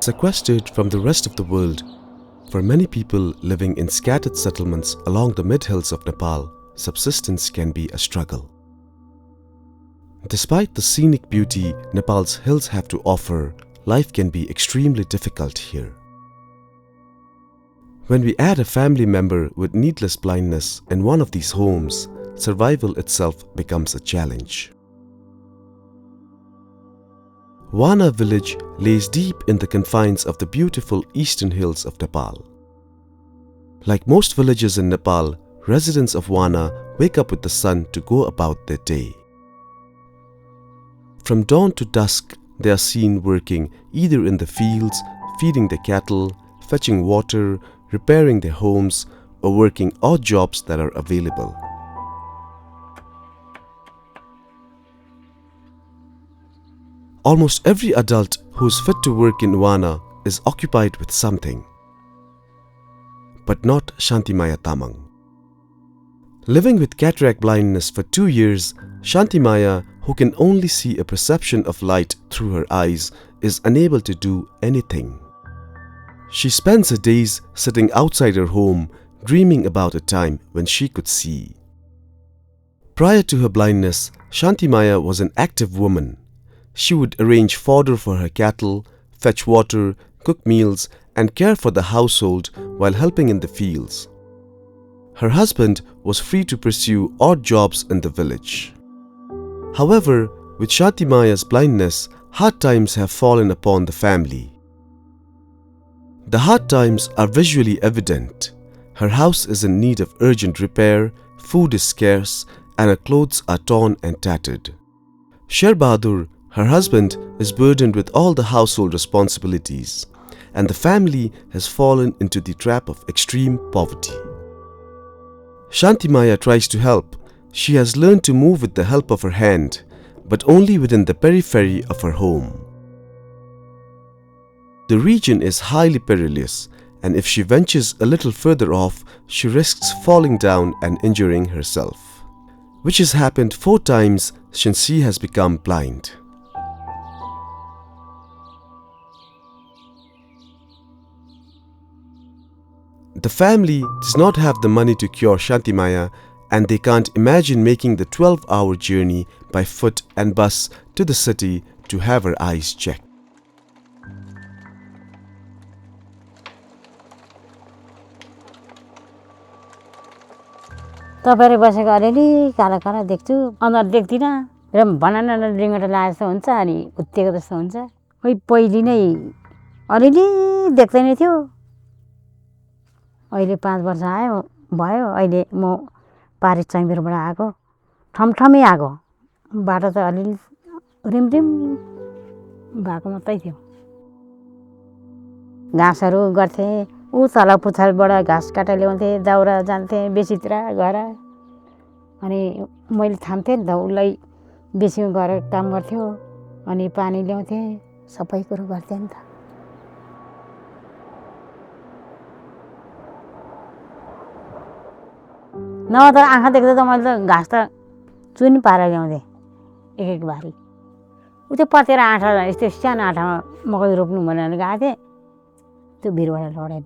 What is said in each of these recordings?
Sequestered from the rest of the world, for many people living in scattered settlements along the mid-hills of Nepal, subsistence can be a struggle. Despite the scenic beauty Nepal's hills have to offer, life can be extremely difficult here. When we add a family member with needless blindness in one of these homes, survival itself becomes a challenge. Wana village lays deep in the confines of the beautiful eastern hills of Nepal. Like most villages in Nepal, residents of Wana wake up with the sun to go about their day. From dawn to dusk, they are seen working either in the fields, feeding their cattle, fetching water, repairing their homes, or working odd jobs that are available. Almost every adult who is fit to work in Wana is occupied with something. But not Shanti Maya Tamang. Living with cataract blindness for 2 years, Shanti Maya, who can only see a perception of light through her eyes, is unable to do anything. She spends her days sitting outside her home, dreaming about a time when she could see. Prior to her blindness, Shanti Maya was an active woman. She would arrange fodder for her cattle, fetch water, cook meals, and care for the household while helping in the fields. Her husband was free to pursue odd jobs in the village. However, with Shanti Maya's blindness, hard times have fallen upon the family. The hard times are visually evident. Her house is in need of urgent repair, food is scarce, and her clothes are torn and tattered. Sher Bahadur, her husband, is burdened with all the household responsibilities, and the family has fallen into the trap of extreme poverty. Shanti Maya tries to help. She has learned to move with the help of her hand, but only within the periphery of her home. The region is highly perilous, and if she ventures a little further off, she risks falling down and injuring herself, which has happened 4 times since she has become blind. The family does not have the money to cure Shanti Maya, and they can't imagine making the 12-hour journey by foot and bus to the city to have her eyes checked. तपाईहरु बसेको अलिअलि काला काला देख्छु अनुहार देख्दिन र बनाना रिङटा लाएको जस्तो हुन्छ अनि उत्तेको जस्तो हुन्छ खोइ पहिले नै अलिअलि देख्दैन थियो अहिले 5 वर्ष भयो अहिले म पारिस चैमिरबाट आएको ठमठमै आएको बाटो त अलिअलि रिमरिम भएको मात्रै थियो घाँसहरु गर्थे उ तल पुछालबाट घाँस काटेर ल्याउँथे दाउरा जान्थे बेसीतिर गएर अनि मैले थाम्थे नि त उलाई बेसीमा गएर काम गर्थ्यो अनि पानी ल्याउँथे सबै कुरो गर्थे नि त न त आँखा देख्दा त मैले त घाँस त चुनी पारेर ल्याउँथे एक भारी उ त्यो पतेर आँठा यस्तो सानो आँठामा मकै रोप्नु भनेर गएको थिएँ त्यो भिरबाट लडेन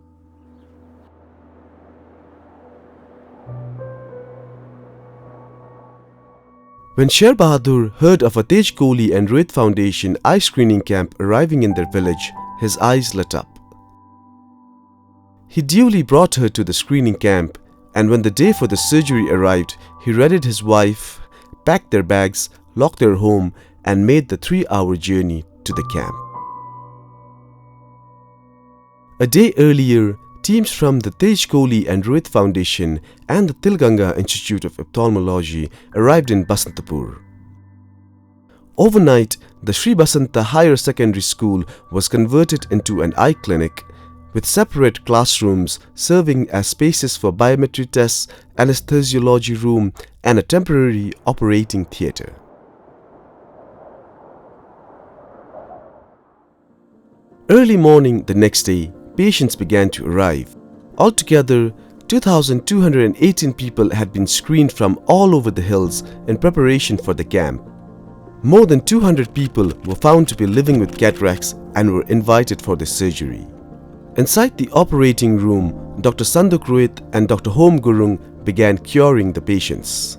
When Sher Bahadur heard of a Tej Kohli and Ruit Foundation eye screening camp arriving in their village, his eyes lit up. He duly brought her to the screening camp, and when the day for the surgery arrived, he readied his wife, packed their bags, locked their home, and made the 3-hour journey to the camp. A day earlier, teams from the Tej Kohli and Ruit Foundation and the Tilganga Institute of Ophthalmology arrived in Basantapur. Overnight, the Sri Basanta Higher Secondary School was converted into an eye clinic with separate classrooms serving as spaces for biometry tests, anesthesiology room, and a temporary operating theatre. Early morning the next day, patients began to arrive. Altogether, 2,218 people had been screened from all over the hills in preparation for the camp. More than 200 people were found to be living with cataracts and were invited for the surgery. Inside the operating room, Dr. Sanduk Ruit and Dr. Hom Gurung began curing the patients.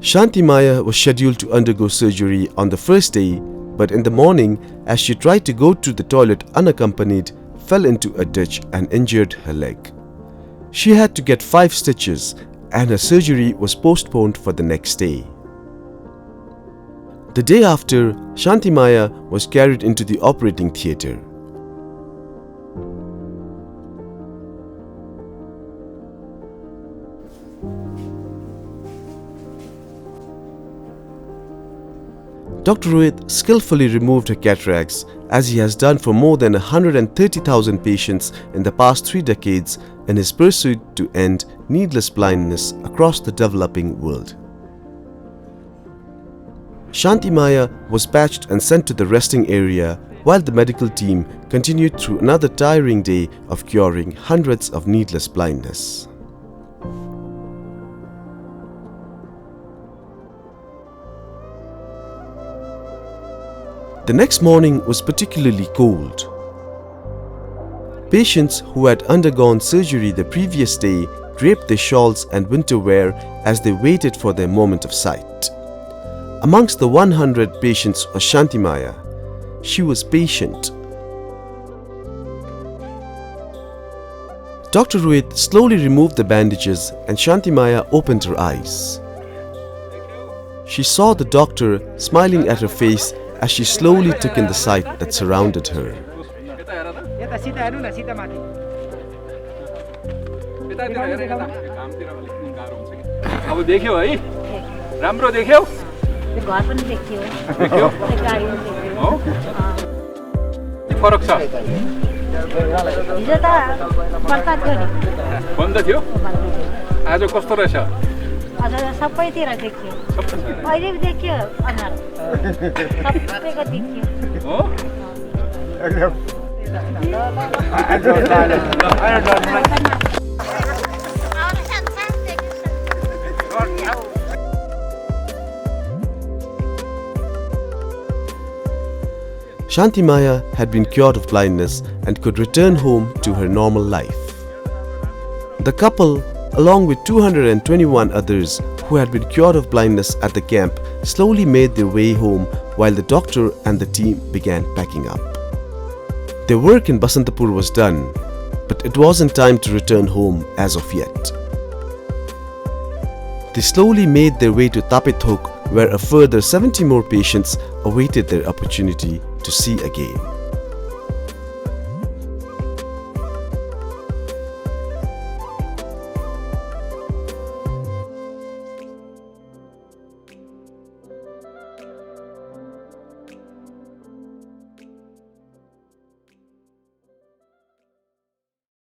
Shanti Maya was scheduled to undergo surgery on the first day, but in the morning, as she tried to go to the toilet unaccompanied, fell into a ditch and injured her leg. She had to get 5 stitches and her surgery was postponed for the next day. The day after, Shanti Maya was carried into the operating theatre. Dr. Ruit skillfully removed her cataracts, as he has done for more than 130,000 patients in the past 3 decades in his pursuit to end needless blindness across the developing world. Shanti Maya was patched and sent to the resting area while the medical team continued through another tiring day of curing hundreds of needless blindness. The next morning was particularly cold. Patients who had undergone surgery the previous day draped their shawls and winter wear as they waited for their moment of sight. Amongst the 100 patients was Shanti Maya. She was patient. Dr. Ruit slowly removed the bandages and Shanti Maya opened her eyes. She saw the doctor smiling at her face as she slowly took in the sight that surrounded her. सबैतिर देखियो अहिले पनि देखियो अनार सबैको देखियो हो Shanti Maya had been cured of blindness and could return home to her normal life. The couple, along with 221 others who had been cured of blindness at the camp, slowly made their way home while the doctor and the team began packing up. Their work in Basantapur was done, but it wasn't time to return home as of yet. They slowly made their way to Tapithok, where a further 70 more patients awaited their opportunity to see again.